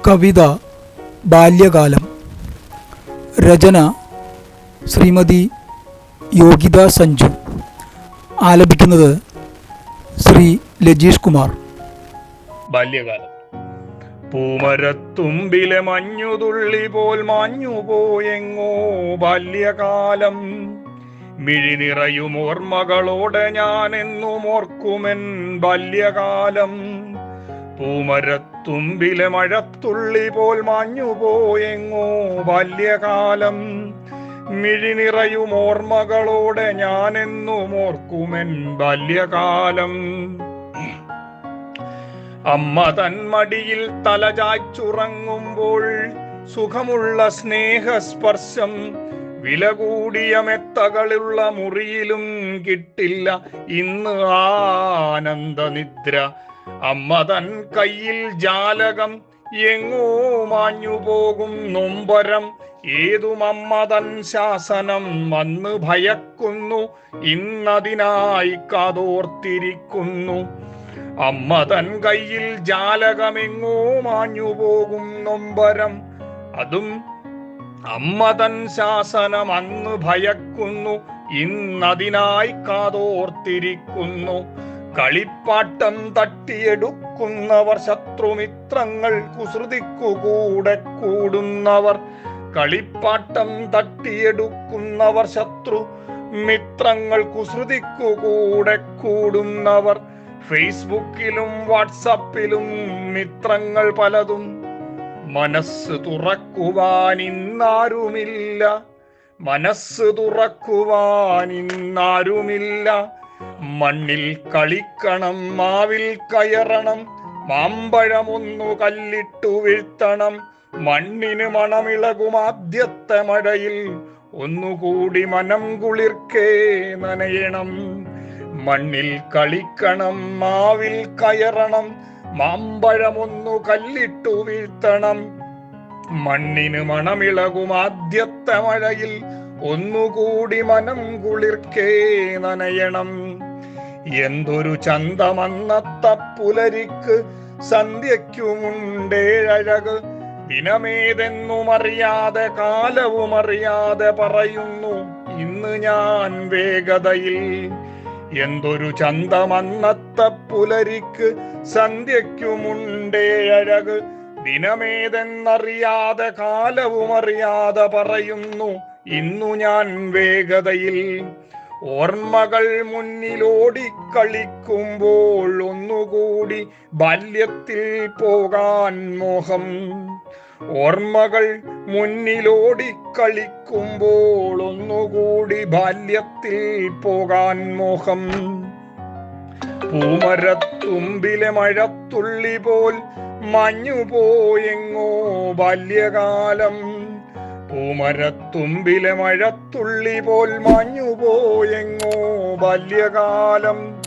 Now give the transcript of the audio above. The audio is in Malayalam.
കവിത ബാല്യകാലം. രചന ശ്രീമതി യോഗിത സഞ്ജു. ആലപിക്കുന്നത് ശ്രീ ലജീഷ് കുമാർ. ബാല്യകാലം. പൂമരത്തുമ്പിലെ മഞ്ഞുതുള്ളി പോൽ മാഞ്ഞുപോയെങ്ങോ ബാല്യകാലം. മിഴി നിറയും ഓർമ്മകളോടെ ഞാൻ എന്നും ഓർക്കുമെൻ ബാല്യകാലം. പൂമരത്തുമ്പിലെ മഴത്തുള്ളി പോൽ മാഞ്ഞുപോയെങ്ങോ ബാല്യകാലം. മിഴി നിറയും ഓർമ്മകളോടെ ഞാൻ എന്നും ഓർക്കുമെൻ ബാല്യകാലം. അമ്മ തന്മടിയിൽ തലചായ്ച്ചുറങ്ങുമ്പോൾ സുഖമുള്ള സ്നേഹസ്പർശം വില കൂടിയ മെത്തകളുള്ള മുറിയിലും കിട്ടില്ല ഇന്ന് ആനന്ദനിദ്ര. അമ്മ തൻ കയ്യിൽ ജാലകം എങ്ങോ മാഞ്ഞുപോകും നൊമ്പരം. ഏതും അമ്മ തൻ ശാസനം വന്ന് ഭയക്കുന്നു, ഇന്നതിനായി കാതോർത്തിരിക്കുന്നു. അമ്മ തൻ കയ്യിൽ ജാലകമെങ്ങോ മാഞ്ഞുപോകും നൊമ്പരം, അതും അമ്മ തൻ ശാസനം അന്ന് ഭയക്കുന്നു, ഇന്നതിനായി കാതോർത്തിരിക്കുന്നു. കളിപ്പാട്ടം തട്ടിയെടുക്കുന്നവർ ശത്രുമിത്രങ്ങൾ കുസൃതിക്കു കൂടെ കൂടുന്നവർ. കളിപ്പാട്ടം തട്ടിയെടുക്കുന്നവർ ശത്രു മിത്രങ്ങൾ കുസൃതിക്കു കൂടെ കൂടുന്നവർ. ഫേസ്ബുക്കിലും വാട്സപ്പിലും മിത്രങ്ങൾ പലതും. മനസ്സ് തുറക്കുവാൻ ഇന്നാരുമില്ല, മനസ്സ് തുറക്കുവാൻ ഇന്നാരുമില്ല. മണ്ണിൽ കളിക്കണം, മാവിൽ കയറണം, മാമ്പഴമൊന്നു കല്ലിട്ടു വീഴ്ത്തണം. മണ്ണിന് മണമിളകും ആദ്യത്തെ മഴയിൽ ഒന്നുകൂടി മനം കുളിർക്കേ നനയണം. മണ്ണിൽ കളിക്കണം, മാവിൽ കയറണം, മാമ്പഴമൊന്നു കല്ലിട്ടു വീഴ്ത്തണം. മണ്ണിന് മണമിളകും ആദ്യത്തെ മഴയിൽ ഒന്നുകൂടി മനം കുളിർക്കേ നനയണം. എന്തൊരു ചന്തമന്നത്ത പുലരിക്ക് സന്ധ്യയ്ക്കുമുണ്ടേഴക്. ദിനമേതെന്നുമറിയാതെ കാലവുമറിയാതെ പറയുന്നു ഇന്ന് ഞാൻ വേഗതയിൽ. എന്തൊരു ചന്തമന്നത്ത പുലരിക്ക് സന്ധ്യയ്ക്കുമുണ്ടേഴക്. ദിനമേതെന്നറിയാതെ കാലവുമറിയാതെ പറയുന്നു ഇന്നു ഞാൻ വേഗതയിൽ. ഓർമ്മകൾ മുന്നിലോടിക്കളിക്കുമ്പോൾ ഒന്നുകൂടി ബാല്യത്തിൽ പോകാൻ മോഹം. ഓർമ്മകൾ മുന്നിലോടിക്കളിക്കുമ്പോൾ ഒന്നുകൂടി ബാല്യത്തിൽ പോകാൻ മോഹം. പൂമരത്തുമ്പിലെ മഴത്തുള്ളി പോൽ മഞ്ഞുപോയെങ്ങോ ബാല്യകാലം. പൂമരത്തുമ്പിലെ മഴത്തുള്ളി പോൽ മാഞ്ഞുപോയെങ്ങോ ബാല്യകാലം.